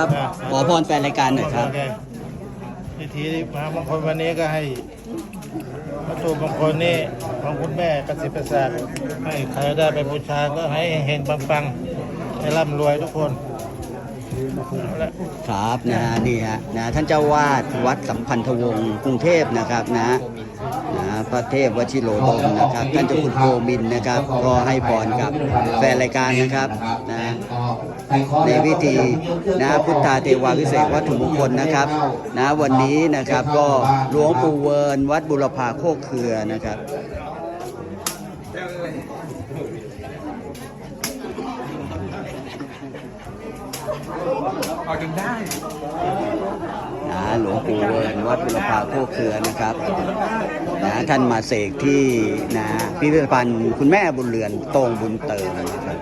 ครับขอพรแฟนรายการหน่อยครับ โอเคพิธีมหามงคลวันนี้ก็ให้วัตถุมงคลนี้ของคุณแม่ประสิทธิ์ประสาทให้ใครได้ไปบูชาก็ให้เฮงปังๆให้ร่ำรวยทุกคนเอาละ ครับนี่ฮะท่านเจ้าวาดวัดสัมพันธวงศ์กรุงเทพนะครับพระเทพวชิโรดมนะครับท่านเจ้าคุณโกมินนะครับก็ให้พรกับแฟนรายการนะครับในพิธีพุทธาเทวาพิเศษกวัตถุมงคลนะครับวันนี้นะครับก็หลวงปู่เวิร์นวัดบุรพาโคกเครือนะครับพอจนได้หลวงปู่เวิร์นวัดบุรพาโคกเครือนะครับท่านมาเสกที่พิพิธภัณฑ์คุณแม่บุญเรือนโตงบุญเติมนะครับ